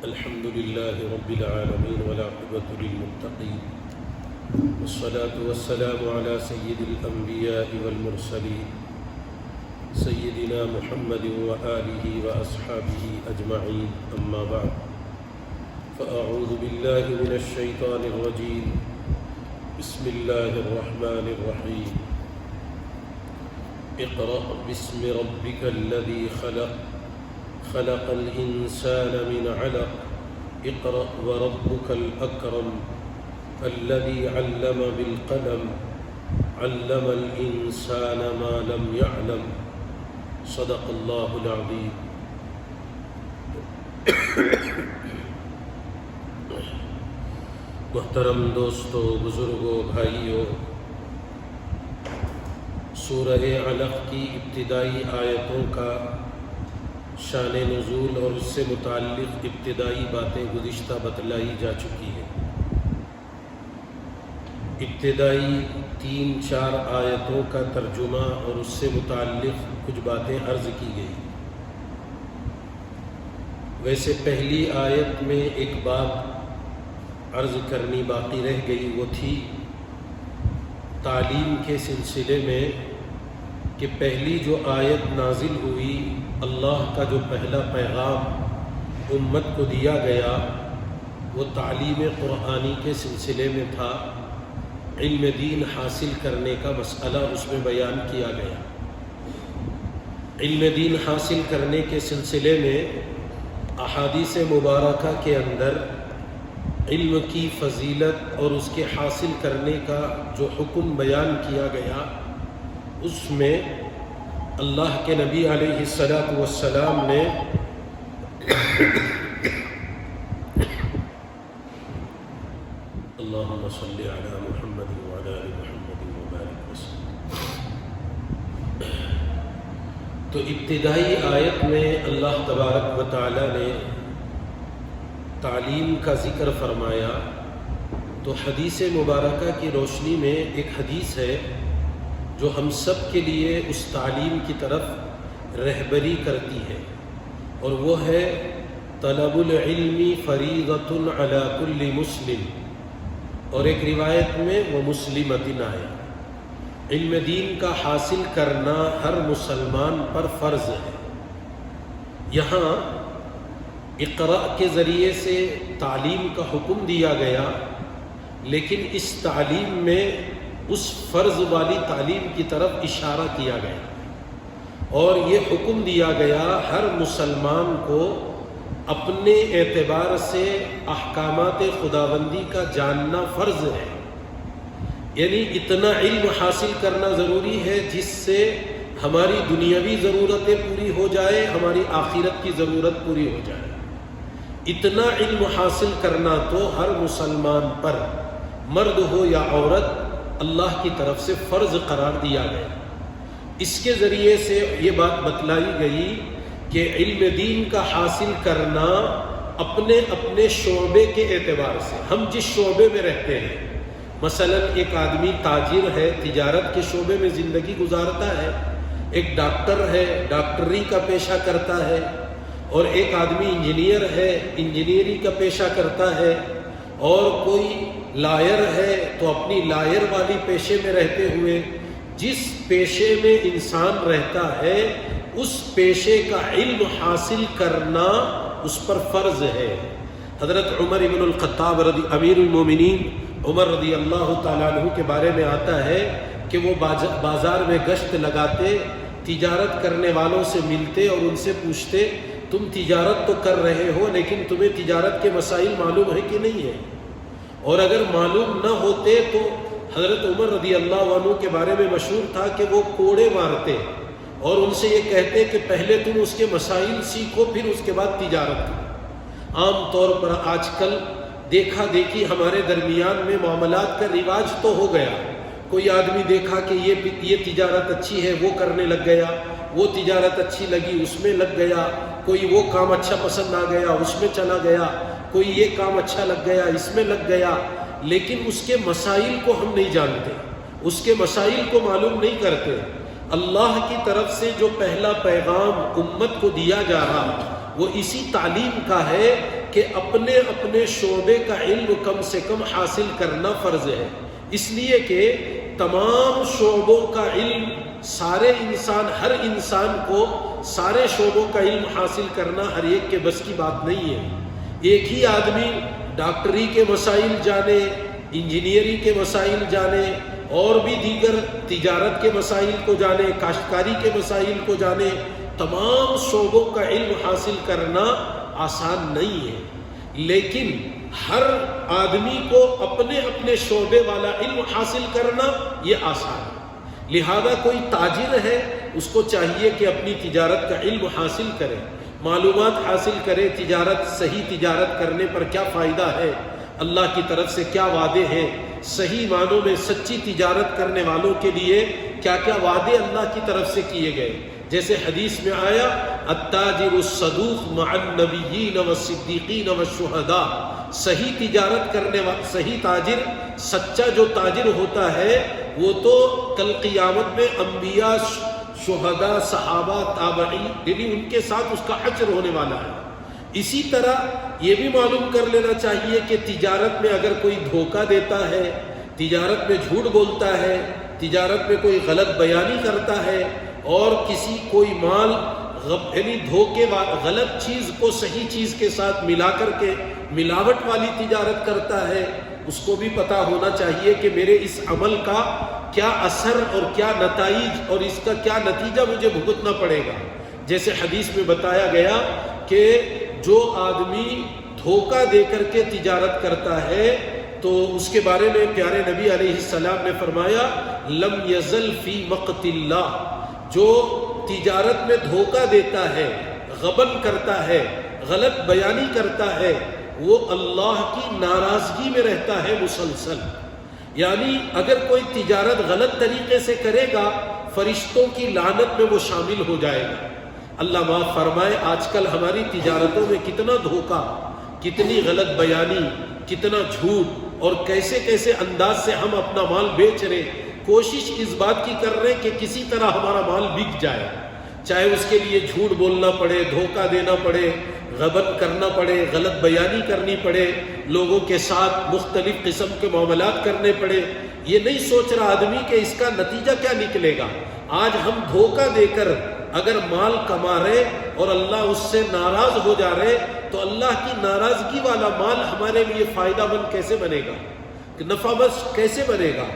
الحمد لله رب العالمين والعاقبة للمتقين والصلاة والسلام على سيد الأنبياء والمرسلين سيدنا محمد وآله وأصحابه أجمعين أما بعد فأعوذ بالله من الشيطان الرجيم بسم الله الرحمن الرحيم اقرأ باسم ربك الذي خلق الإنسان من علق اقرأ وربك الأكرم الذي علم بالقلم علم الإنسان ما لم يعلم صدق الله العظيم. محترم دوستو، بزرگوں، بھائیوں، سورہ علق کی ابتدائی آیتوں کا شان نزول اور اس سے متعلق ابتدائی باتیں گزشتہ بتلائی جا چکی ہیں. ابتدائی 3-4 آیتوں کا ترجمہ اور اس سے متعلق کچھ باتیں عرض کی گئی. ویسے پہلی آیت میں ایک بات عرض کرنی باقی رہ گئی، وہ تھی تعلیم کے سلسلے میں کہ پہلی جو آیت نازل ہوئی، اللہ کا جو پہلا پیغام امت کو دیا گیا وہ تعلیم قرآنی کے سلسلے میں تھا. علم دین حاصل کرنے کا مسئلہ اس میں بیان کیا گیا. علم دین حاصل کرنے کے سلسلے میں احادیث مبارکہ کے اندر علم کی فضیلت اور اس کے حاصل کرنے کا جو حکم بیان کیا گیا، اس میں اللہ کے نبی علیہ السلام نے اللہم صلی علی محمد وعلی آل محمد وبارک وسلم. تو ابتدائی آیت میں اللہ تبارک و تعالی نے تعلیم کا ذکر فرمایا. تو حدیث مبارکہ کی روشنی میں ایک حدیث ہے جو ہم سب کے لیے اس تعلیم کی طرف رہبری کرتی ہے، اور وہ ہے طلب العلم فریضۃ علی کل مسلم، اور ایک روایت میں وہ مسلمۃ آیا. علم دین کا حاصل کرنا ہر مسلمان پر فرض ہے. یہاں اقرأ کے ذریعے سے تعلیم کا حکم دیا گیا، لیکن اس تعلیم میں اس فرض والی تعلیم کی طرف اشارہ کیا گیا، اور یہ حکم دیا گیا ہر مسلمان کو اپنے اعتبار سے احکامات خداوندی کا جاننا فرض ہے. یعنی اتنا علم حاصل کرنا ضروری ہے جس سے ہماری دنیاوی ضرورتیں پوری ہو جائے، ہماری آخرت کی ضرورت پوری ہو جائے. اتنا علم حاصل کرنا تو ہر مسلمان پر، مرد ہو یا عورت، اللہ کی طرف سے فرض قرار دیا گیا. اس کے ذریعے سے یہ بات بتلائی گئی کہ علم دین کا حاصل کرنا اپنے اپنے شعبے کے اعتبار سے، ہم جس شعبے میں رہتے ہیں، مثلا ایک آدمی تاجر ہے، تجارت کے شعبے میں زندگی گزارتا ہے، ایک ڈاکٹر ہے، ڈاکٹری کا پیشہ کرتا ہے، اور ایک آدمی انجینئر ہے، انجینئرنگ کا پیشہ کرتا ہے، اور کوئی لائر ہے تو اپنی لائر والی پیشے میں رہتے ہوئے جس پیشے میں انسان رہتا ہے اس پیشے کا علم حاصل کرنا اس پر فرض ہے. حضرت عمر بن الخطاب امیر المومنین عمر رضی اللہ تعالیٰ عنہ کے بارے میں آتا ہے کہ وہ بازار میں گشت لگاتے، تجارت کرنے والوں سے ملتے اور ان سے پوچھتے تم تجارت تو کر رہے ہو لیکن تمہیں تجارت کے مسائل معلوم ہے کہ نہیں ہے؟ اور اگر معلوم نہ ہوتے تو حضرت عمر رضی اللہ عنہ کے بارے میں مشہور تھا کہ وہ کوڑے مارتے اور ان سے یہ کہتے کہ پہلے تم اس کے مسائل سیکھو پھر اس کے بعد تجارت کرو. عام طور پر آج کل دیکھا دیکھی ہمارے درمیان میں معاملات کا رواج تو ہو گیا. کوئی آدمی دیکھا کہ یہ تجارت اچھی ہے وہ کرنے لگ گیا، وہ تجارت اچھی لگی اس میں لگ گیا، کوئی وہ کام اچھا پسند آ گیا اس میں چلا گیا، کوئی یہ کام اچھا لگ گیا اس میں لگ گیا. لیکن اس کے مسائل کو ہم نہیں جانتے، اس کے مسائل کو معلوم نہیں کرتے. اللہ کی طرف سے جو پہلا پیغام امت کو دیا جا رہا وہ اسی تعلیم کا ہے کہ اپنے اپنے شعبے کا علم کم سے کم حاصل کرنا فرض ہے، اس لیے کہ تمام شعبوں کا علم ہر انسان کو سارے شعبوں کا علم حاصل کرنا ہر ایک کے بس کی بات نہیں ہے۔ ایک ہی آدمی ڈاکٹری کے مسائل جانے، انجینئرنگ کے مسائل جانے، اور بھی دیگر تجارت کے مسائل کو جانے، کاشتکاری کے مسائل کو جانے، تمام شعبوں کا علم حاصل کرنا آسان نہیں ہے، لیکن ہر آدمی کو اپنے اپنے شعبے والا علم حاصل کرنا یہ آسان ہے۔ لہذا کوئی تاجر ہے، اس کو چاہیے کہ اپنی تجارت کا علم حاصل کرے، معلومات حاصل کرے، صحیح تجارت کرنے پر کیا فائدہ ہے، اللہ کی طرف سے کیا وعدے ہیں، صحیح معنوں میں سچی تجارت کرنے والوں کے لیے کیا کیا وعدے اللہ کی طرف سے کیے گئے۔ جیسے حدیث میں آیا التاجر الصدوق مع النبیین والصدیقین والشہداء، صحیح تجارت کرنے والا، صحیح تاجر، سچا جو تاجر ہوتا ہے وہ تو کل قیامت میں انبیاء، شہداء، صحابہ، تابعین، یعنی ان کے ساتھ اس کا حشر ہونے والا ہے۔ اسی طرح یہ بھی معلوم کر لینا چاہیے کہ تجارت میں اگر کوئی دھوکہ دیتا ہے، تجارت میں جھوٹ بولتا ہے، تجارت میں کوئی غلط بیانی کرتا ہے، اور کوئی مال یعنی غلط چیز کو صحیح چیز کے ساتھ ملا کر کے ملاوٹ والی تجارت کرتا ہے، اس کو بھی پتہ ہونا چاہیے کہ میرے اس عمل کا کیا اثر اور کیا نتائج اور اس کا کیا نتیجہ مجھے بھگتنا پڑے گا۔ جیسے حدیث میں بتایا گیا کہ جو آدمی دھوکہ دے کر کے تجارت کرتا ہے تو اس کے بارے میں پیارے نبی علیہ السلام نے فرمایا لم یزل فی مقت اللہ، جو تجارت میں دھوکہ دیتا ہے، غبن کرتا ہے، غلط بیانی کرتا ہے، وہ اللہ کی ناراضگی میں رہتا ہے مسلسل۔ یعنی اگر کوئی تجارت غلط طریقے سے کرے گا، فرشتوں کی لعنت میں وہ شامل ہو جائے گا۔ اللہ معاف فرمائے، آج کل ہماری تجارتوں میں کتنا دھوکہ، کتنی غلط بیانی، کتنا جھوٹ، اور کیسے کیسے انداز سے ہم اپنا مال بیچ رہے، کوشش اس بات کی کر رہے کہ کسی طرح ہمارا مال بک جائے، چاہے اس کے لیے جھوٹ بولنا پڑے، دھوکہ دینا پڑے، غبن کرنا پڑے، غلط بیانی کرنی پڑے، لوگوں کے ساتھ مختلف قسم کے معاملات کرنے پڑے۔ یہ نہیں سوچ رہا آدمی کہ اس کا نتیجہ کیا نکلے گا۔ آج ہم دھوکہ دے کر اگر مال کما رہے اور اللہ اس سے ناراض ہو جا رہے، تو اللہ کی ناراضگی والا مال ہمارے لیے فائدہ مند کیسے بنے گا، نفع بخش کیسے بنے گا؟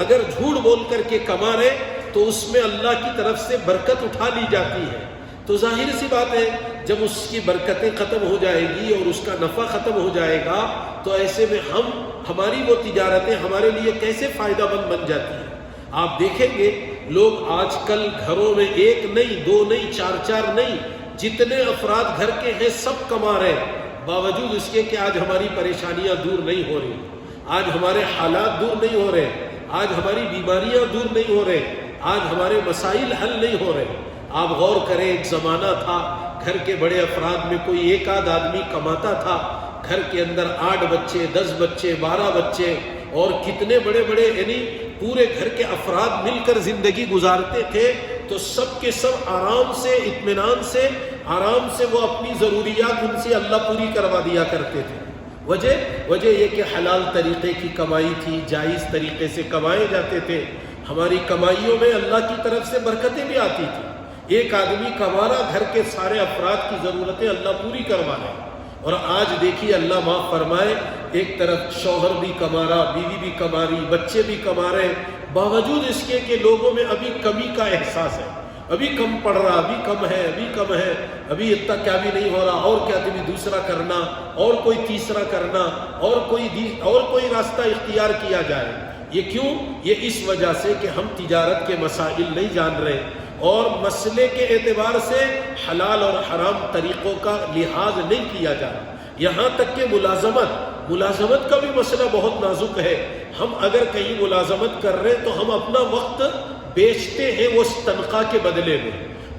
اگر جھوٹ بول کر کے کما رہے تو اس میں اللہ کی طرف سے برکت اٹھا لی جاتی ہے، تو ظاہر سی بات ہے جب اس کی برکتیں ختم ہو جائے گی اور اس کا نفع ختم ہو جائے گا، تو ایسے میں ہماری وہ تجارتیں ہمارے لیے کیسے فائدہ مند بن جاتی ہیں۔ آپ دیکھیں گے لوگ آج کل گھروں میں ایک نہیں، دو نہیں، چار نہیں، جتنے افراد گھر کے ہیں سب کما رہے، باوجود اس کے کہ آج ہماری پریشانیاں دور نہیں ہو رہی، آج ہمارے حالات دور نہیں ہو رہے، آج ہماری بیماریاں دور نہیں ہو رہے، آج ہمارے مسائل حل نہیں ہو رہے۔ آپ غور کریں، ایک زمانہ تھا گھر کے بڑے افراد میں کوئی ایک آدھ آدمی کماتا تھا، گھر کے اندر 8 بچے، 10 بچے، 12 بچے، اور کتنے بڑے بڑے، یعنی پورے گھر کے افراد مل کر زندگی گزارتے تھے، تو سب کے سب آرام سے، اطمینان سے، آرام سے وہ اپنی ضروریات ان سے اللہ پوری کروا دیا کرتے تھے۔ وجہ یہ کہ حلال طریقے کی کمائی تھی، جائز طریقے سے کمائے جاتے تھے، ہماری کمائیوں میں اللہ کی طرف سے برکتیں بھی آتی تھی۔ ایک آدمی کما رہا، گھر کے سارے افراد کی ضرورتیں اللہ پوری کروا رہے۔ اور آج دیکھیے اللہ معاف فرمائے، ایک طرف شوہر بھی کما رہا، بیوی بھی کما رہی، بچے بھی کما رہے، باوجود اس کے کہ لوگوں میں ابھی کمی کا احساس ہے، ابھی کم پڑ رہا، ابھی کم ہے، ابھی اتنا کیا بھی نہیں ہو رہا، اور کیا تمہیں دوسرا کرنا، اور کوئی تیسرا کرنا، اور کوئی راستہ اختیار کیا جائے۔ یہ کیوں؟ یہ اس وجہ سے کہ ہم تجارت کے مسائل نہیں جان رہے، اور مسئلے کے اعتبار سے حلال اور حرام طریقوں کا لحاظ نہیں کیا جا رہا۔ یہاں تک کہ ملازمت کا بھی مسئلہ بہت نازک ہے۔ ہم اگر کہیں ملازمت کر رہے ہیں تو ہم اپنا وقت بیچتے ہیں وہ تنخواہ کے بدلے میں،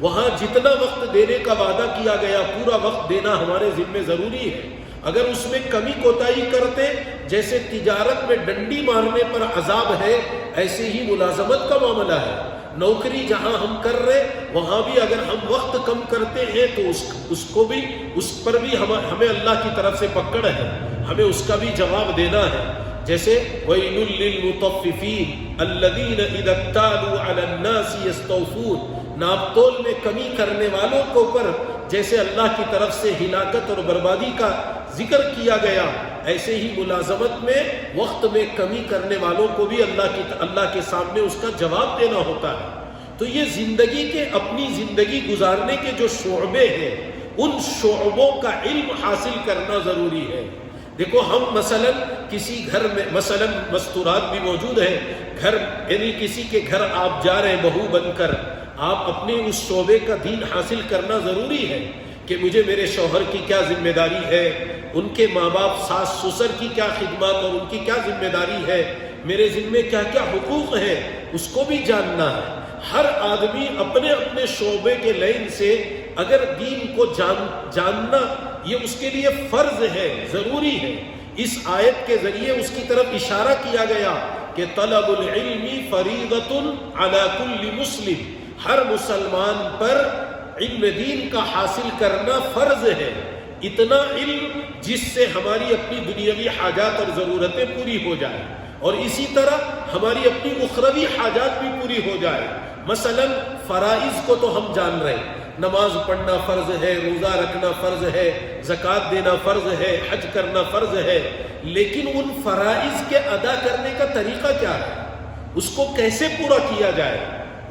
وہاں جتنا وقت دینے کا وعدہ کیا گیا پورا وقت دینا ہمارے ذمہ ضروری ہے۔ اگر اس میں کمی کوتاہی کرتے، جیسے تجارت میں ڈنڈی مارنے پر عذاب ہے، ایسے ہی ملازمت کا معاملہ ہے۔ نوکری جہاں ہم کر رہے وہاں بھی اگر ہم وقت کم کرتے ہیں تو اس پر بھی ہمیں اللہ کی طرف سے پکڑ ہے، ہمیں اس کا بھی جواب دینا ہے۔ جیسے وَيْلٌ لِّلْمُطَفِّفِينَ الَّذِينَ إِذَا اكْتَالُوا عَلَى النَّاسِ يَسْتَوْفُونَ، ناپ تول میں کمی کرنے والوں کو پر جیسے اللہ کی طرف سے ہلاکت اور بربادی کا ذکر کیا گیا، ایسے ہی ملازمت میں وقت میں کمی کرنے والوں کو بھی اللہ کے سامنے اس کا جواب دینا ہوتا ہے۔ تو یہ زندگی کے اپنی زندگی گزارنے کے جو شعبے ہیں، ان شعبوں کا علم حاصل کرنا ضروری ہے۔ دیکھو ہم مثلا کسی گھر میں مثلا مستورات بھی موجود ہیں، گھر یعنی کسی کے گھر آپ جا رہے ہیں بہو بن کر، آپ اپنے اس شعبے کا دین حاصل کرنا ضروری ہے کہ مجھے میرے شوہر کی کیا ذمہ داری ہے، ان کے ماں باپ ساس سسر کی کیا خدمات اور ان کی کیا ذمہ داری ہے، میرے ذمے کیا کیا حقوق ہیں، اس کو بھی جاننا ہے۔ ہر آدمی اپنے اپنے شعبے کے لائن سے اگر دین کو جاننا یہ اس کے لیے فرض ہے، ضروری ہے۔ اس آیت کے ذریعے اس کی طرف اشارہ کیا گیا کہ طلب العلم فریضۃ علی کل مسلم، ہر مسلمان پر علم دین کا حاصل کرنا فرض ہے۔ اتنا علم جس سے ہماری اپنی دنیاوی حاجات اور ضرورتیں پوری ہو جائیں، اور اسی طرح ہماری اپنی اخروی حاجات بھی پوری ہو جائے۔ مثلا فرائض کو تو ہم جان رہے ہیں، نماز پڑھنا فرض ہے، روزہ رکھنا فرض ہے، زکوٰۃ دینا فرض ہے، حج کرنا فرض ہے، لیکن ان فرائض کے ادا کرنے کا طریقہ کیا ہے، اس کو کیسے پورا کیا جائے،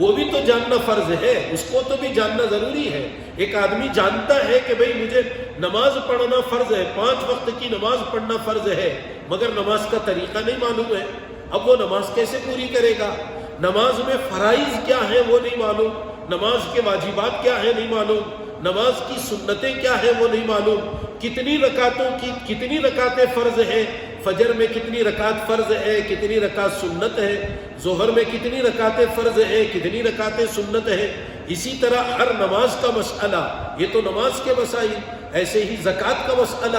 وہ بھی تو جاننا فرض ہے، اس کو تو بھی جاننا ضروری ہے۔ ایک آدمی جانتا ہے کہ بھئی مجھے نماز پڑھنا فرض ہے، 5 وقت کی نماز پڑھنا فرض ہے، مگر نماز کا طریقہ نہیں معلوم ہے، اب وہ نماز کیسے پوری کرے گا؟ نماز میں فرائض کیا ہیں وہ نہیں معلوم، نماز کے واجبات کیا ہیں نہیں معلوم، نماز کی سنتیں کیا ہیں وہ نہیں معلوم، کتنی رکعتیں فرض ہیں، فجر میں کتنی رکعت فرض ہے، کتنی رکعت سنت ہے، ظہر میں کتنی رکعتیں فرض ہیں، کتنی رکعتیں سنت ہیں۔ اسی طرح ہر نماز کا مسئلہ، یہ تو نماز کے مسائل، ایسے ہی زکوٰۃ کا مسئلہ۔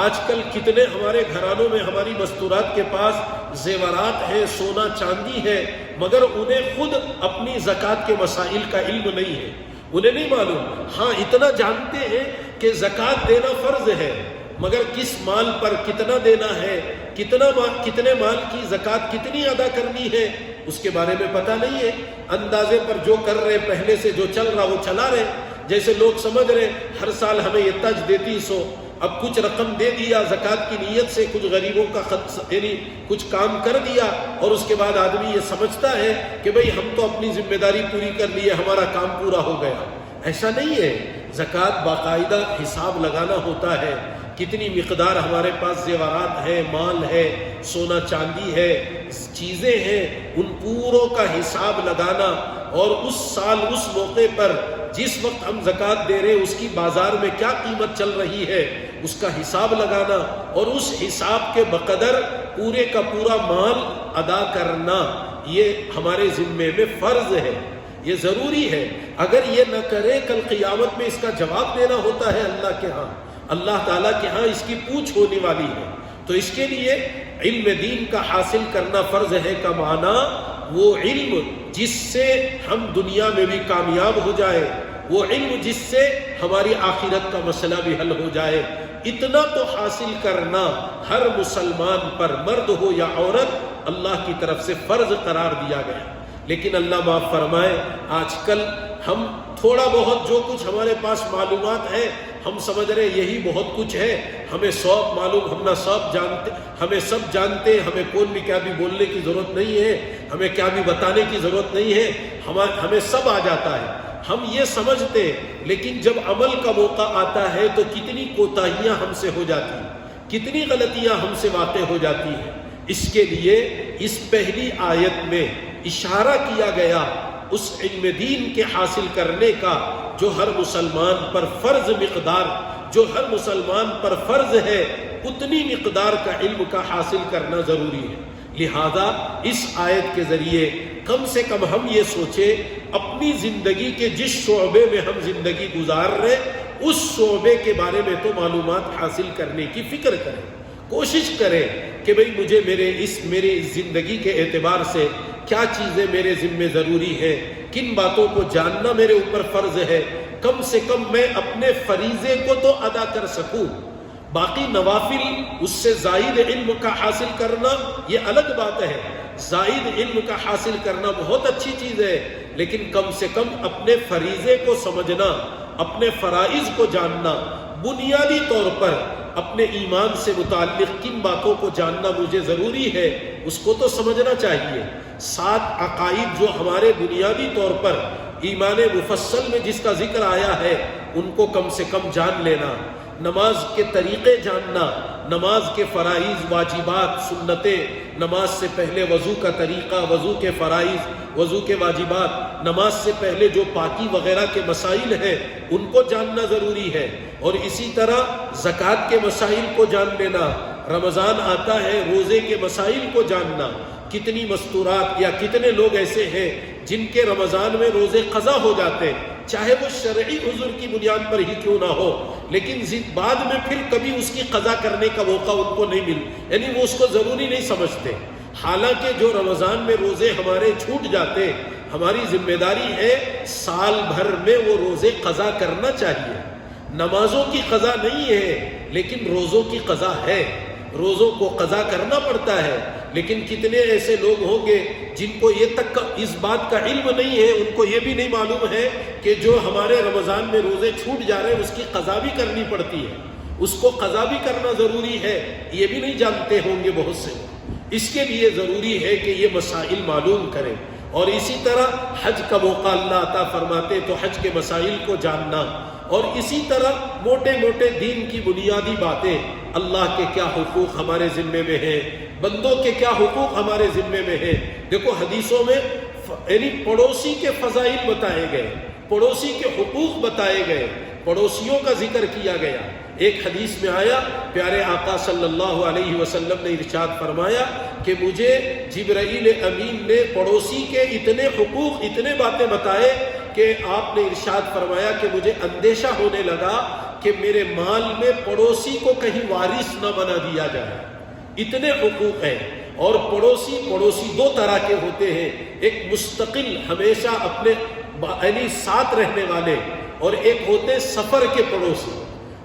آج کل کتنے ہمارے گھرانوں میں ہماری مستورات کے پاس زیورات ہیں، سونا چاندی ہے، مگر انہیں خود اپنی زکوٰۃ کے مسائل کا علم نہیں ہے، انہیں نہیں معلوم۔ ہاں اتنا جانتے ہیں کہ زکوٰۃ دینا فرض ہے، مگر کس مال پر کتنا دینا ہے، کتنے مال کی زکوٰۃ کتنی ادا کرنی ہے، اس کے بارے میں پتہ نہیں ہے۔ اندازے پر جو کر رہے، پہلے سے جو چل رہا وہ چلا رہے، جیسے لوگ سمجھ رہے ہر سال ہمیں یہ تج دیتی سو، اب کچھ رقم دے دیا زکوٰۃ کی نیت سے، کچھ غریبوں کا یعنی کچھ کام کر دیا، اور اس کے بعد آدمی یہ سمجھتا ہے کہ بھئی ہم تو اپنی ذمہ داری پوری کر لیے، ہمارا کام پورا ہو گیا۔ ایسا نہیں ہے، زکوٰۃ باقاعدہ حساب لگانا ہوتا ہے، کتنی مقدار ہمارے پاس زیورات ہے، مال ہے، سونا چاندی ہے، چیزیں ہیں، ان پوروں کا حساب لگانا، اور اس سال اس موقع پر جس وقت ہم زکوٰۃ دے رہے اس کی بازار میں کیا قیمت چل رہی ہے اس کا حساب لگانا، اور اس حساب کے بقدر پورے کا پورا مال ادا کرنا، یہ ہمارے ذمے میں فرض ہے، یہ ضروری ہے۔ اگر یہ نہ کرے کل قیامت میں اس کا جواب دینا ہوتا ہے اللہ کے ہاں، اللہ تعالیٰ کے ہاں اس کی پوچھ ہونے والی ہے۔ تو اس کے لیے علم دین کا حاصل کرنا فرض ہے کا معنی وہ علم جس سے ہم دنیا میں بھی کامیاب ہو جائے، وہ علم جس سے ہماری آخرت کا مسئلہ بھی حل ہو جائے، اتنا تو حاصل کرنا ہر مسلمان پر، مرد ہو یا عورت، اللہ کی طرف سے فرض قرار دیا گیا۔ لیکن اللہ معاف فرمائے، آج کل ہم تھوڑا بہت جو کچھ ہمارے پاس معلومات ہے، ہم سمجھ رہے یہی بہت کچھ ہے، ہمیں سب معلوم، ہم نہ سب جانتے، ہمیں سب جانتے، ہمیں کون بھی کیا بھی بولنے کی ضرورت نہیں ہے، ہمیں کیا بھی بتانے کی ضرورت نہیں ہے، ہمیں سب آ جاتا ہے، ہم یہ سمجھتے، لیکن جب عمل کا موقع آتا ہے تو کتنی کوتاہیاں ہم سے ہو جاتی ہیں، کتنی غلطیاں ہم سے واقع ہو جاتی ہیں۔ اس کے لیے اس پہلی آیت میں اشارہ کیا گیا اس علم دین کے حاصل کرنے کا جو ہر مسلمان پر فرض مقدار، جو ہر مسلمان پر فرض ہے، اتنی مقدار کا علم کا حاصل کرنا ضروری ہے۔ لہذا اس آیت کے ذریعے کم سے کم ہم یہ سوچیں اپنی زندگی کے جس شعبے میں ہم زندگی گزار رہے اس شعبے کے بارے میں تو معلومات حاصل کرنے کی فکر کریں، کوشش کریں کہ بھئی مجھے میرے زندگی کے اعتبار سے کیا چیزیں میرے ذمہ ضروری ہیں، کن باتوں کو جاننا میرے اوپر فرض ہے، کم سے کم میں اپنے فریضے کو تو ادا کر سکوں۔ باقی نوافل، اس سے زائد علم کا حاصل کرنا یہ الگ بات ہے، زائد علم کا حاصل کرنا بہت اچھی چیز ہے، لیکن کم سے کم اپنے فریضے کو سمجھنا، اپنے فرائض کو جاننا، بنیادی طور پر اپنے ایمان سے متعلق کن باتوں کو جاننا مجھے ضروری ہے، اس کو تو سمجھنا چاہیے۔ 7 عقائد جو ہمارے بنیادی طور پر ایمان مفصل میں جس کا ذکر آیا ہے، ان کو کم سے کم جان لینا، نماز کے طریقے جاننا، نماز کے فرائض، واجبات، سنتیں، نماز سے پہلے وضو کا طریقہ، وضو کے فرائض، وضو کے واجبات، نماز سے پہلے جو پاکی وغیرہ کے مسائل ہیں ان کو جاننا ضروری ہے، اور اسی طرح زکوٰۃ کے مسائل کو جان لینا، رمضان آتا ہے روزے کے مسائل کو جاننا، کتنی مستورات یا کتنے لوگ ایسے ہیں جن کے رمضان میں روزے قضا ہو جاتے ہیں، چاہے وہ شرعی عذر کی بنیاد پر ہی کیوں نہ ہو، لیکن بعد میں پھر کبھی اس کی قضا کرنے کا موقع ان کو نہیں یعنی وہ اس کو ضروری نہیں سمجھتے۔ حالانکہ جو رمضان میں روزے ہمارے چھوٹ جاتے، ہماری ذمہ داری ہے سال بھر میں وہ روزے قضا کرنا چاہیے۔ نمازوں کی قضا نہیں ہے لیکن روزوں کی قضا ہے، روزوں کو قضا کرنا پڑتا ہے، لیکن کتنے ایسے لوگ ہوں گے جن کو یہ تک اس بات کا علم نہیں ہے، ان کو یہ بھی نہیں معلوم ہے کہ جو ہمارے رمضان میں روزے چھوٹ جا رہے ہیں اس کی قضا بھی کرنی پڑتی ہے، اس کو قضا بھی کرنا ضروری ہے، یہ بھی نہیں جانتے ہوں گے بہت سے۔ اس کے لیے ضروری ہے کہ یہ مسائل معلوم کریں، اور اسی طرح حج کا موقع اللہ عطا فرماتے تو حج کے مسائل کو جاننا، اور اسی طرح موٹے موٹے دین کی بنیادی باتیں، اللہ کے کیا حقوق ہمارے ذمے میں ہیں، بندوں کے کیا حقوق ہمارے ذمے میں ہیں۔ دیکھو حدیثوں میں یعنی پڑوسی کے فضائل بتائے گئے، پڑوسی کے حقوق بتائے گئے، پڑوسیوں کا ذکر کیا گیا۔ ایک حدیث میں آیا، پیارے آقا صلی اللہ علیہ وسلم نے ارشاد فرمایا کہ مجھے جبرائیل امین نے پڑوسی کے اتنے حقوق، اتنے باتیں بتائے کہ آپ نے ارشاد فرمایا کہ مجھے اندیشہ ہونے لگا کہ میرے مال میں پڑوسی کو کہیں وارث نہ بنا دیا جائے، اتنے حقوق ہیں۔ اور پڑوسی 2 طرح کے ہوتے ہیں، ایک مستقل ہمیشہ اپنے یعنی ساتھ رہنے والے، اور ایک ہوتے سفر کے پڑوسی۔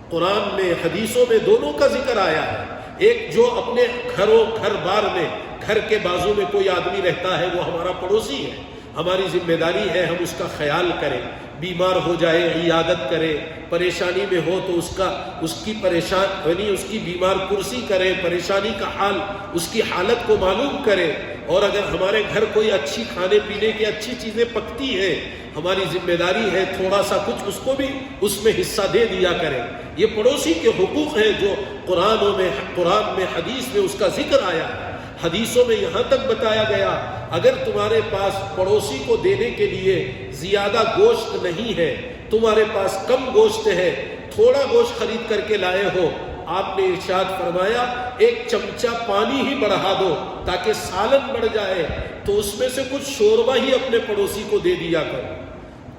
قرآن میں حدیثوں میں دونوں کا ذکر آیا ہے۔ ایک جو اپنے گھر بار میں، گھر کے بازو میں کوئی آدمی رہتا ہے وہ ہمارا پڑوسی ہے، ہماری ذمہ داری ہے ہم اس کا خیال کریں، بیمار ہو جائے عیادت کریں، پریشانی میں ہو تو اس کی بیمار کرسی کریں، پریشانی کا حال، اس کی حالت کو معلوم کریں، اور اگر ہمارے گھر کوئی اچھی کھانے پینے کی اچھی چیزیں پکتی ہیں، ہماری ذمہ داری ہے تھوڑا سا کچھ اس کو بھی اس میں حصہ دے دیا کریں۔ یہ پڑوسی کے حقوق ہیں جو قرآن میں حدیث میں اس کا ذکر آیا ہے۔ حدیثوں میں یہاں تک بتایا گیا اگر تمہارے پاس پڑوسی کو دینے کے لیے زیادہ گوشت نہیں ہے، تمہارے پاس کم گوشت ہے، تھوڑا گوشت خرید کر کے لائے ہو، آپ نے ارشاد فرمایا 1 چمچہ پانی ہی بڑھا دو تاکہ سالن بڑھ جائے، تو اس میں سے کچھ شوربہ ہی اپنے پڑوسی کو دے دیا کرو۔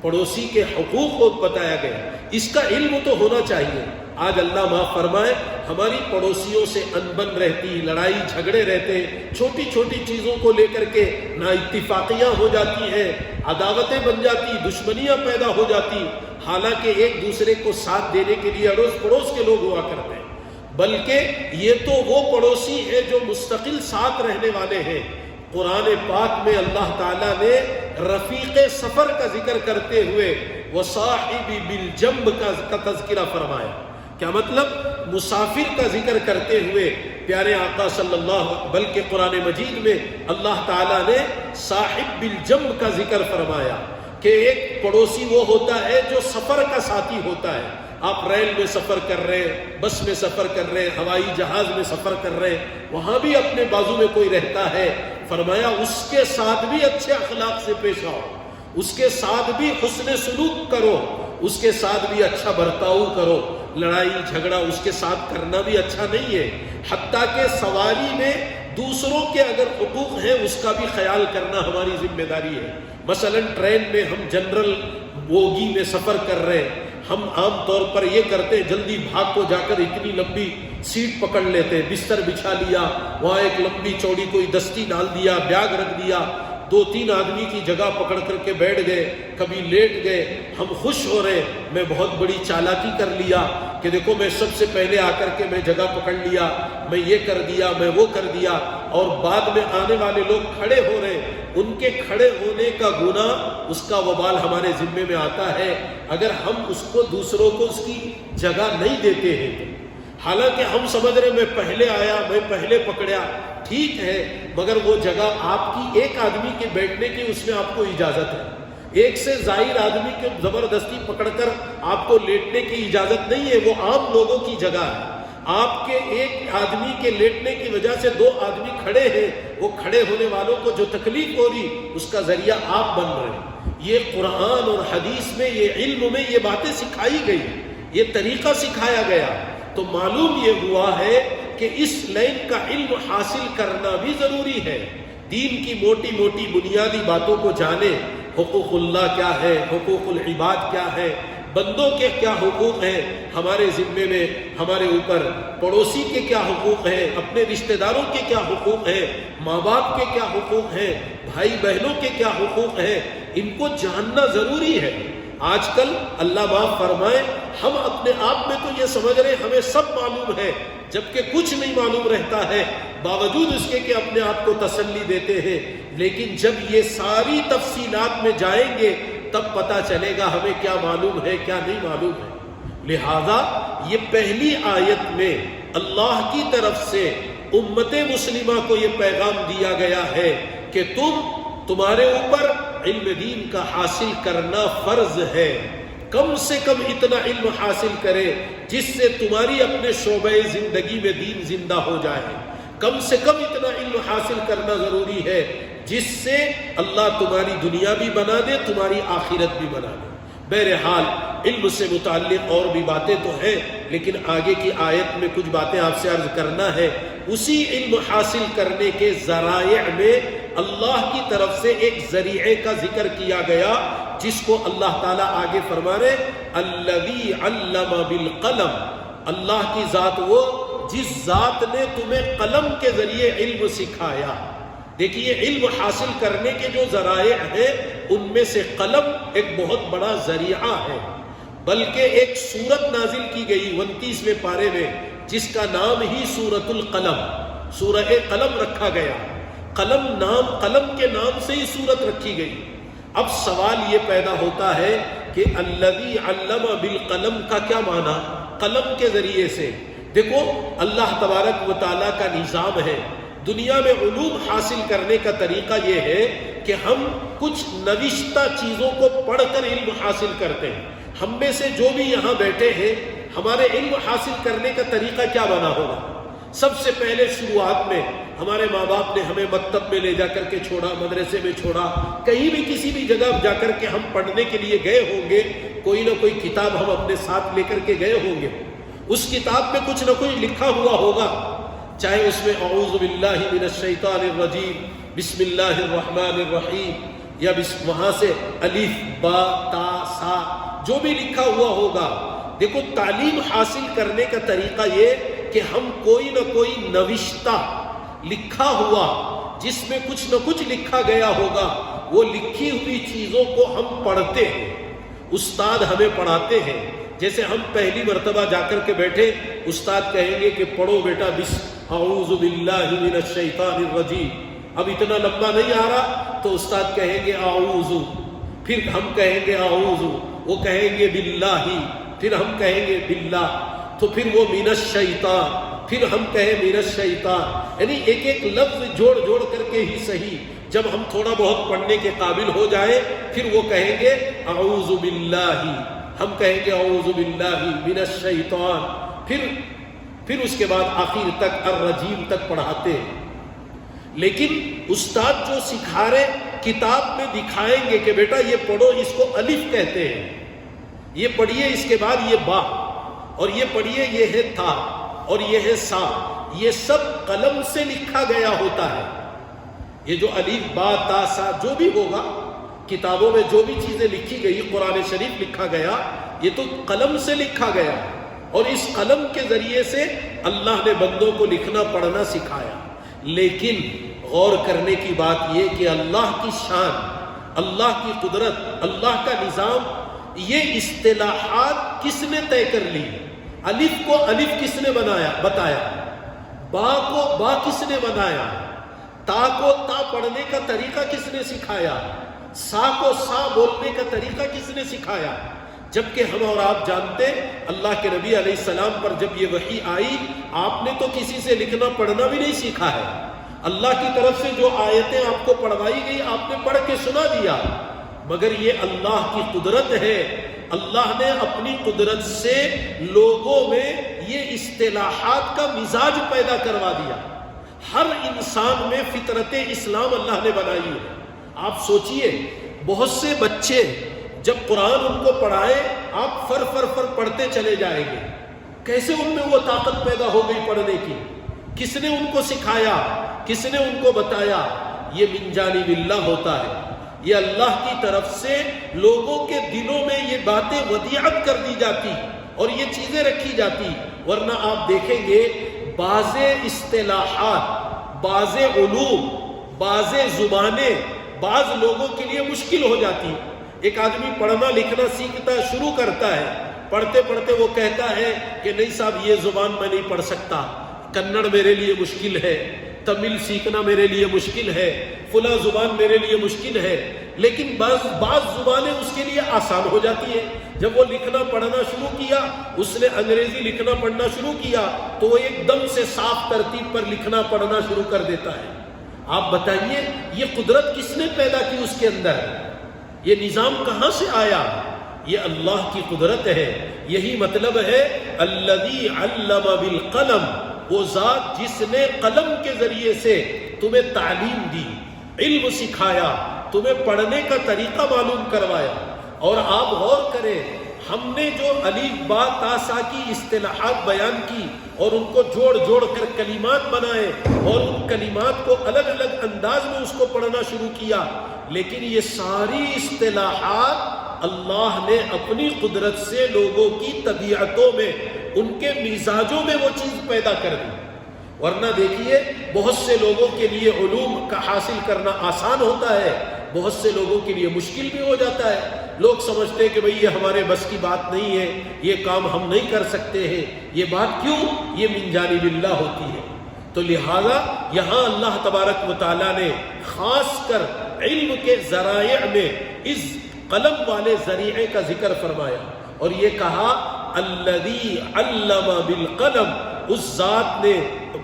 پڑوسی کے حقوق کو بتایا گیا، اس کا علم تو ہونا چاہیے۔ آج اللہ معاف فرمائے ہماری پڑوسیوں سے انبن رہتی، لڑائی جھگڑے رہتے، چھوٹی چھوٹی چیزوں کو لے کر کے نا اتفاقیاں ہو جاتی ہیں، عداوتیں بن جاتی، دشمنیاں پیدا ہو جاتی، حالانکہ ایک دوسرے کو ساتھ دینے کے لیے اڑوس پڑوس کے لوگ ہوا کرتے ہیں، بلکہ یہ تو وہ پڑوسی ہے جو مستقل ساتھ رہنے والے ہیں۔ قرآن پاک میں اللہ تعالیٰ نے رفیق سفر کا ذکر کرتے ہوئے وصاحب بالجنب کا تذکرہ فرمایا۔ کیا مطلب؟ مسافر کا ذکر کرتے ہوئے پیارے آقا صلی اللہ بلکہ قرآن مجید میں اللہ تعالیٰ نے صاحب بالجنب کا ذکر فرمایا کہ ایک پڑوسی وہ ہوتا ہے جو سفر کا ساتھی ہوتا ہے۔ آپ ریل میں سفر کر رہے ہیں، بس میں سفر کر رہے ہیں، ہوائی جہاز میں سفر کر رہے ہیں، وہاں بھی اپنے بازو میں کوئی رہتا ہے، فرمایا اس کے ساتھ بھی اچھے اخلاق سے پیش آؤ، اس کے ساتھ بھی حسن سلوک کرو، اس کے ساتھ بھی اچھا برتاؤ کرو۔ لڑائی جھگڑا اس کے ساتھ کرنا بھی اچھا نہیں ہے، حتیٰ کہ سواری میں دوسروں کے اگر حقوق ہیں اس کا بھی خیال کرنا ہماری ذمہ داری ہے۔ مثلا ٹرین میں ہم جنرل بوگی میں سفر کر رہے ہیں، ہم عام طور پر یہ کرتے ہیں، جلدی بھاگ کو جا کر اتنی لمبی سیٹ پکڑ لیتے، بستر بچھا لیا، وہاں ایک لمبی چوڑی کوئی دستی ڈال دیا، بیاگ رکھ دیا، 2-3 آدمی کی جگہ پکڑ کر کے بیٹھ گئے، کبھی لیٹ گئے، ہم خوش ہو رہے، میں بہت بڑی چالاکی کر لیا کہ دیکھو میں سب سے پہلے آ کر کے میں جگہ پکڑ لیا، میں یہ کر دیا، میں وہ کر دیا، اور بعد میں آنے والے لوگ کھڑے ہو رہے، ان کے کھڑے ہونے کا گناہ، اس کا وبال ہمارے ذمے میں آتا ہے اگر ہم اس کو دوسروں کو اس کی جگہ نہیں دیتے ہیں۔ حالانکہ ہم سمجھ رہے میں پہلے آیا، میں پہلے پکڑیا، ٹھیک ہے، مگر وہ جگہ آپ کی ایک آدمی کے بیٹھنے کی اس میں آپ کو اجازت ہے، ایک سے زائد آدمی کے زبردستی پکڑ کر آپ کو لیٹنے کی اجازت نہیں ہے، وہ عام لوگوں کی جگہ ہے۔ آپ کے ایک آدمی کے لیٹنے کی وجہ سے 2 آدمی کھڑے ہیں، وہ کھڑے ہونے والوں کو جو تکلیف ہو رہی اس کا ذریعہ آپ بن رہے ہیں۔ یہ قرآن اور حدیث میں، یہ علم میں یہ باتیں سکھائی گئی، یہ طریقہ سکھایا گیا، تو معلوم یہ ہوا ہے کہ اس لائن کا علم حاصل کرنا بھی ضروری ہے، دین کی موٹی موٹی بنیادی باتوں کو جانے، حقوق اللہ کیا ہے، حقوق العباد کیا ہے، بندوں کے کیا حقوق ہیں ہمارے ذمے میں، ہمارے اوپر پڑوسی کے کیا حقوق ہیں، اپنے رشتہ داروں کے کیا حقوق ہیں، ماں باپ کے کیا حقوق ہیں، بھائی بہنوں کے کیا حقوق ہیں، ان کو جاننا ضروری ہے۔ آج کل اللہ معاف فرمائے، ہم اپنے آپ میں تو یہ سمجھ رہے ہمیں سب معلوم ہے، جبکہ کچھ نہیں معلوم رہتا ہے، باوجود اس کے کہ اپنے آپ کو تسلی دیتے ہیں، لیکن جب یہ ساری تفصیلات میں جائیں گے تب پتہ چلے گا ہمیں کیا معلوم ہے کیا نہیں معلوم ہے۔ لہذا یہ پہلی آیت میں اللہ کی طرف سے امت مسلمہ کو یہ پیغام دیا گیا ہے کہ تمہارے اوپر علم دین کا حاصل کرنا فرض ہے، کم سے کم اتنا علم حاصل کرے جس سے تمہاری اپنے شعبہ زندگی میں دین زندہ ہو جائے، کم سے کم اتنا علم حاصل کرنا ضروری ہے جس سے اللہ تمہاری دنیا بھی بنا دے، تمہاری آخرت بھی بنا دے۔ بہرحال علم سے متعلق اور بھی باتیں تو ہیں، لیکن آگے کی آیت میں کچھ باتیں آپ سے عرض کرنا ہے۔ اسی علم حاصل کرنے کے ذرائع میں اللہ کی طرف سے ایک ذریعے کا ذکر کیا گیا، جس کو اللہ تعالیٰ آگے فرما رہے، الذی علم بالقلم، اللہ کی ذات وہ جس ذات نے تمہیں قلم کے ذریعے علم سکھایا۔ دیکھیے علم حاصل کرنے کے جو ذرائع ہیں ان میں سے قلم ایک بہت بڑا ذریعہ ہے، بلکہ ایک سورت نازل کی گئی 29ویں پارے میں جس کا نام ہی سورۃ القلم، سورہ قلم رکھا گیا۔ قلم کے نام سے ہی سورت رکھی گئی۔ اب سوال یہ پیدا ہوتا ہے کہ الذی علم بالقلم کا کیا معنی؟ قلم کے ذریعے سے دیکھو اللہ تبارک و تعالیٰ کا نظام ہے، دنیا میں علوم حاصل کرنے کا طریقہ یہ ہے کہ ہم کچھ نوشتہ چیزوں کو پڑھ کر علم حاصل کرتے ہیں۔ ہم میں سے جو بھی یہاں بیٹھے ہیں، ہمارے علم حاصل کرنے کا طریقہ کیا بنا ہوگا؟ سب سے پہلے شروعات میں ہمارے ماں باپ نے ہمیں مکتب میں لے جا کر کے چھوڑا، مدرسے میں چھوڑا، کہیں بھی کسی بھی جگہ جا کر کے ہم پڑھنے کے لیے گئے ہوں گے، کوئی نہ کوئی کتاب ہم اپنے ساتھ لے کر کے گئے ہوں گے، اس کتاب میں کچھ نہ کچھ لکھا ہوا ہوگا، چاہے اس میں اعوذ باللہ من الشیطان الرجیم، بسم اللہ الرحمن الرحیم، یا وہاں سے الف با تا سا جو بھی لکھا ہوا ہوگا۔ دیکھو تعلیم حاصل کرنے کا طریقہ یہ کہ ہم کوئی نہ کوئی نوشتہ لکھا ہوا جس میں کچھ نہ کچھ لکھا گیا ہوگا، وہ لکھی ہوئی چیزوں کو ہم پڑھتے ہیں، استاد ہمیں پڑھاتے ہیں۔ جیسے ہم پہلی مرتبہ جا کر کے بیٹھے، استاد کہیں گے کہ پڑھو بیٹا اعوذ باللہ من الشیطان الرجیم، اب اتنا لمبا نہیں آ رہا تو استاد کہیں گے اعوذ، پھر ہم کہیں گے اعوذ، وہ کہیں گے باللہ، پھر ہم کہیں گے باللہ، تو پھر وہ من الشیطان، پھر ہم کہیں من الشیطان، یعنی ایک ایک لفظ جوڑ جوڑ کر کے ہی صحیح۔ جب ہم تھوڑا بہت پڑھنے کے قابل ہو جائے پھر وہ کہیں گے اعوذ باللہ، ہم کہیں گے اعوذ باللہ من الشیطان، پھر اس کے بعد آخر تک الرجیم تک پڑھاتے ہیں۔ لیکن استاد جو سکھا رہے کتاب میں دکھائیں گے کہ بیٹا یہ پڑھو، اس کو الف کہتے ہیں، یہ پڑھیے، اس کے بعد یہ با، اور یہ پڑھیے یہ ہے تھا، اور یہ ہے سا، یہ سب قلم سے لکھا گیا ہوتا ہے۔ یہ جو الف با تا سا جو بھی ہوگا کتابوں میں جو بھی چیزیں لکھی گئی، قرآن شریف لکھا گیا، یہ تو قلم سے لکھا گیا، اور اس قلم کے ذریعے سے اللہ نے بندوں کو لکھنا پڑھنا سکھایا۔ لیکن غور کرنے کی بات یہ کہ اللہ کی شان، اللہ کی قدرت، اللہ کا نظام، یہ اصطلاحات کس نے طے کر لی؟ الف کو الف کس نے بتایا؟ با کو با کس نے بنایا؟ تا کو تا پڑھنے کا طریقہ کس نے سکھایا؟ سا کو سا بولنے کا طریقہ کس نے سکھایا؟ جبکہ ہم اور آپ جانتے اللہ کے نبی علیہ السلام پر جب یہ وحی آئی، آپ نے تو کسی سے لکھنا پڑھنا بھی نہیں سیکھا ہے۔ اللہ کی طرف سے جو آیتیں آپ کو پڑھوائی گئی آپ نے پڑھ کے سنا دیا، مگر یہ اللہ کی قدرت ہے۔ اللہ نے اپنی قدرت سے لوگوں میں یہ اصطلاحات کا مزاج پیدا کروا دیا۔ ہر انسان میں فطرت اسلام اللہ نے بنائی ہے۔ آپ سوچئے، بہت سے بچے جب قرآن ان کو پڑھائے، آپ فر فر فر پڑھتے چلے جائیں گے۔ کیسے ان میں وہ طاقت پیدا ہو گئی پڑھنے کی؟ کس نے ان کو سکھایا؟ کس نے ان کو بتایا؟ یہ من جانب اللہ ہوتا ہے، یہ اللہ کی طرف سے لوگوں کے دلوں میں یہ باتیں ودیعت کر دی جاتی اور یہ چیزیں رکھی جاتی۔ ورنہ آپ دیکھیں گے بعض اصطلاحات، بعض علوم، بعض زبانیں بعض لوگوں کے لیے مشکل ہو جاتی۔ ایک آدمی پڑھنا لکھنا سیکھتا ہے، شروع کرتا ہے، پڑھتے پڑھتے وہ کہتا ہے کہ نہیں صاحب یہ زبان میں نہیں پڑھ سکتا، کنڑ میرے لیے مشکل ہے، تمل سیکھنا میرے لیے مشکل ہے، فلاں زبان میرے لیے مشکل ہے۔ لیکن بعض زبانیں اس کے لیے آسان ہو جاتی ہے۔ جب وہ لکھنا پڑھنا شروع کیا، اس نے انگریزی لکھنا پڑھنا شروع کیا تو وہ ایک دم سے صاف ترتیب پر لکھنا پڑھنا شروع کر دیتا ہے۔ آپ بتائیے یہ قدرت کس نے پیدا کی اس کے اندر؟ یہ نظام کہاں سے آیا؟ یہ اللہ کی قدرت ہے۔ یہی مطلب ہے الذی علم بالقلم، وہ ذات جس نے قلم کے ذریعے سے تمہیں تعلیم دی، علم سکھایا، تمہیں پڑھنے کا طریقہ معلوم کروایا۔ اور آپ غور کریں، ہم نے جو الف با تا سا کی اصطلاحات بیان کی اور ان کو جوڑ جوڑ کر کلمات بنائے اور ان کلمات کو الگ الگ انداز میں اس کو پڑھنا شروع کیا، لیکن یہ ساری اصطلاحات اللہ نے اپنی قدرت سے لوگوں کی طبیعتوں میں، ان کے مزاجوں میں وہ چیز پیدا کر دی۔ ورنہ دیکھیے بہت سے لوگوں کے لیے علوم کا حاصل کرنا آسان ہوتا ہے، بہت سے لوگوں کے لیے مشکل بھی ہو جاتا ہے۔ لوگ سمجھتے ہیں کہ بھئی یہ ہمارے بس کی بات نہیں ہے، یہ کام ہم نہیں کر سکتے ہیں۔ یہ بات کیوں؟ یہ من جانب اللہ ہوتی ہے۔ تو لہذا یہاں اللہ تبارک و تعالیٰ نے خاص کر علم کے ذرائع میں اس قلم والے ذریعے کا ذکر فرمایا اور یہ کہا الذی علم بالقلم، اس ذات نے،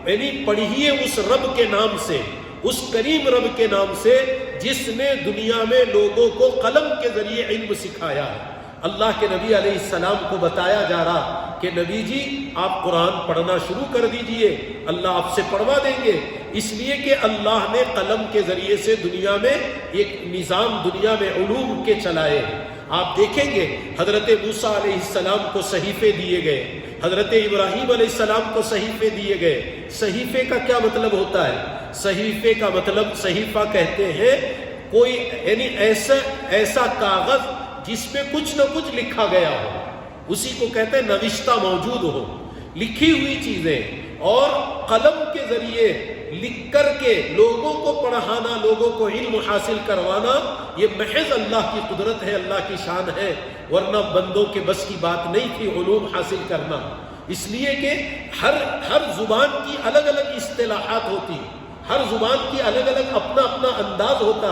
یعنی پڑھیے اس رب کے نام سے، اس کریم رب کے نام سے جس نے دنیا میں لوگوں کو قلم کے ذریعے علم سکھایا ہے۔ اللہ کے نبی علیہ السلام کو بتایا جا رہا کہ نبی جی آپ قرآن پڑھنا شروع کر دیجئے، اللہ آپ سے پڑھوا دیں گے، اس لیے کہ اللہ نے قلم کے ذریعے سے دنیا میں ایک نظام، دنیا میں علوم کے چلائے ہیں۔ آپ دیکھیں گے حضرت موسیٰ علیہ السلام کو صحیفے دیے گئے، حضرت ابراہیم علیہ السلام کو صحیفے دیے گئے۔ صحیفے کا کیا مطلب ہوتا ہے؟ صحیفے کا مطلب، صحیفہ کہتے ہیں کوئی، یعنی ایسا کاغذ جس میں کچھ نہ کچھ لکھا گیا ہو، اسی کو کہتے ہیں نوشتہ موجود ہو، لکھی ہوئی چیزیں، اور قلم کے ذریعے لکھ کر کے لوگوں کو پڑھانا، لوگوں کو علم حاصل کروانا، یہ محض اللہ کی قدرت ہے، اللہ کی شان ہے، ورنہ بندوں کے بس کی بات نہیں تھی علوم حاصل کرنا۔ اس لیے کہ ہر زبان کی الگ الگ اصطلاحات ہوتی، ہر زبان کی الگ الگ اپنا اپنا انداز ہوتا،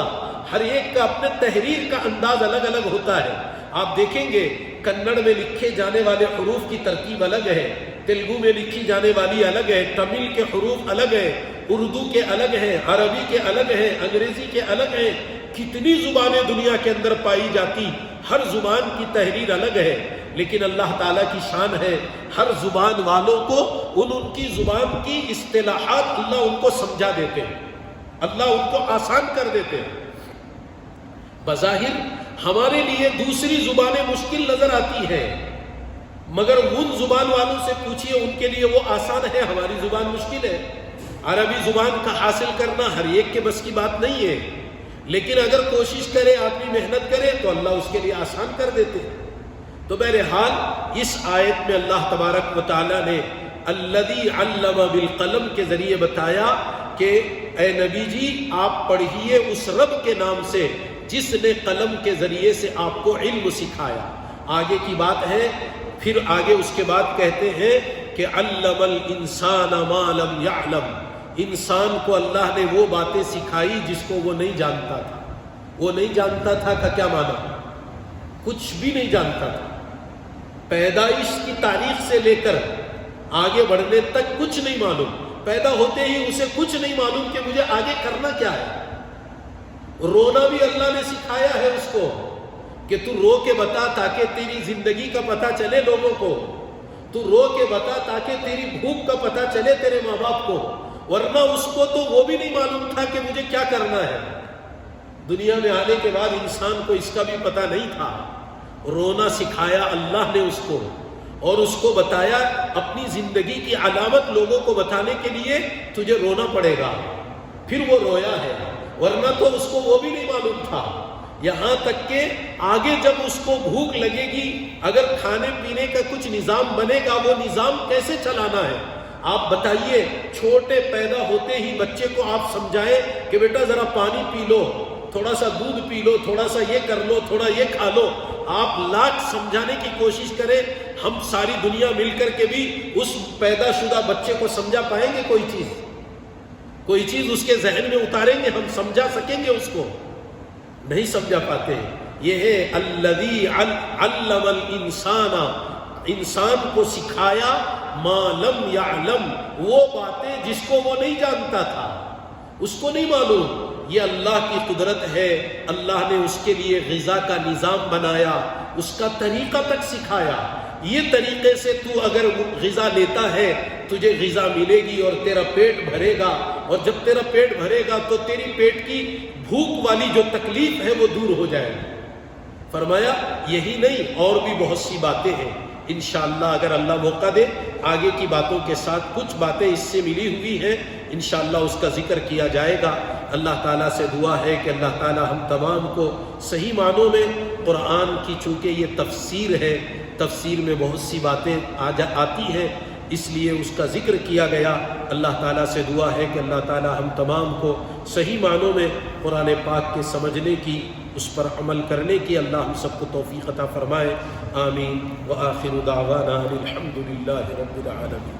ہر ایک کا اپنے تحریر کا انداز الگ الگ ہوتا ہے۔ آپ دیکھیں گے کنڑ میں لکھے جانے والے حروف کی ترتیب الگ ہے، تیلگو میں لکھی جانے والی الگ ہے، تمل کے حروف الگ ہے، اردو کے الگ ہیں، عربی کے الگ ہیں، انگریزی کے الگ ہیں۔ کتنی زبانیں دنیا کے اندر پائی جاتی، ہر زبان کی تحریر الگ ہے، لیکن اللہ تعالیٰ کی شان ہے ہر زبان والوں کو ان کی زبان کی اصطلاحات اللہ ان کو سمجھا دیتے ہیں، اللہ ان کو آسان کر دیتے ہیں۔ بظاہر ہمارے لیے دوسری زبانیں مشکل نظر آتی ہیں، مگر ان زبان والوں سے پوچھئے ان کے لیے وہ آسان ہے، ہماری زبان مشکل ہے۔ عربی زبان کا حاصل کرنا ہر ایک کے بس کی بات نہیں ہے، لیکن اگر کوشش کرے آدمی محنت کرے تو اللہ اس کے لیے آسان کر دیتے ہیں۔ تو بہرحال اس آیت میں اللہ تبارک و تعالیٰ نے الذی علم بالقلم کے ذریعے بتایا کہ اے نبی جی آپ پڑھیے اس رب کے نام سے جس نے قلم کے ذریعے سے آپ کو علم سکھایا۔ آگے کی بات ہے، پھر آگے اس کے بعد کہتے ہیں کہ علم الانسان ما لم یعلم، انسان کو اللہ نے وہ باتیں سکھائی جس کو وہ نہیں جانتا تھا۔ وہ نہیں جانتا تھا کا کیا معنی؟ کچھ بھی نہیں جانتا تھا، پیدائش کی تاریخ سے لے کر آگے بڑھنے تک کچھ نہیں معلوم، پیدا ہوتے ہی اسے کچھ نہیں معلوم کہ مجھے آگے کرنا کیا ہے۔ رونا بھی اللہ نے سکھایا ہے اس کو کہ تو رو کے بتا تاکہ تیری زندگی کا پتہ چلے لوگوں کو، تو رو کے بتا تاکہ تیری بھوک کا پتہ چلے تیرے ماں باپ کو، ورنہ اس کو تو وہ بھی نہیں معلوم تھا کہ مجھے کیا کرنا ہے۔ دنیا میں آنے کے بعد انسان کو اس کا بھی پتہ نہیں تھا۔ رونا سکھایا اللہ نے اس کو، اور اس کو بتایا اپنی زندگی کی علامت لوگوں کو بتانے کے لیے تجھے رونا پڑے گا، پھر وہ رویا ہے، ورنہ تو اس کو وہ بھی نہیں معلوم تھا۔ یہاں تک کہ آگے جب اس کو بھوک لگے گی، اگر کھانے پینے کا کچھ نظام بنے گا، وہ نظام کیسے چلانا ہے آپ بتائیے۔ چھوٹے پیدا ہوتے ہی بچے کو آپ سمجھائیں کہ بیٹا ذرا پانی پی لو، تھوڑا سا دودھ پی لو، تھوڑا سا یہ کر لو، تھوڑا یہ کھا لو، آپ لاکھ سمجھانے کی کوشش کریں، ہم ساری دنیا مل کر کے بھی اس پیدا شدہ بچے کو سمجھا پائیں گے؟ کوئی چیز اس کے ذہن میں اتاریں گے ہم؟ سمجھا سکیں گے اس کو؟ نہیں سمجھا پاتے ہیں۔ یہ ہے الذی علم الانسان، انسان کو سکھایا ما لم یعلم، وہ باتیں جس کو وہ نہیں جانتا تھا، اس کو نہیں معلوم۔ یہ اللہ کی قدرت ہے، اللہ نے اس کے لیے غذا کا نظام بنایا، اس کا طریقہ تک سکھایا۔ یہ طریقے سے تو اگر غذا لیتا ہے تجھے غذا ملے گی اور تیرا پیٹ بھرے گا، اور جب تیرا پیٹ بھرے گا تو تیری پیٹ کی بھوک والی جو تکلیف ہے وہ دور ہو جائے گی۔ فرمایا یہی نہیں اور بھی بہت سی باتیں ہیں، انشاءاللہ اگر اللہ موقع دے آگے کی باتوں کے ساتھ کچھ باتیں اس سے ملی ہوئی ہیں، انشاءاللہ اس کا ذکر کیا جائے گا۔ اللہ تعالیٰ سے دعا ہے کہ اللہ تعالیٰ ہم تمام کو صحیح معنوں میں، قرآن کی چونکہ یہ تفسیر ہے، تفسیر میں بہت سی باتیں آتی ہیں، اس لیے اس کا ذکر کیا گیا۔ اللہ تعالیٰ سے دعا ہے کہ اللہ تعالیٰ ہم تمام کو صحیح معنوں میں قرآن پاک کے سمجھنے کی، اس پر عمل کرنے کی اللہ ہم سب کو توفیق عطا فرمائے۔ آمین۔ وآخر دعوانا الحمد للہ رب العالمین۔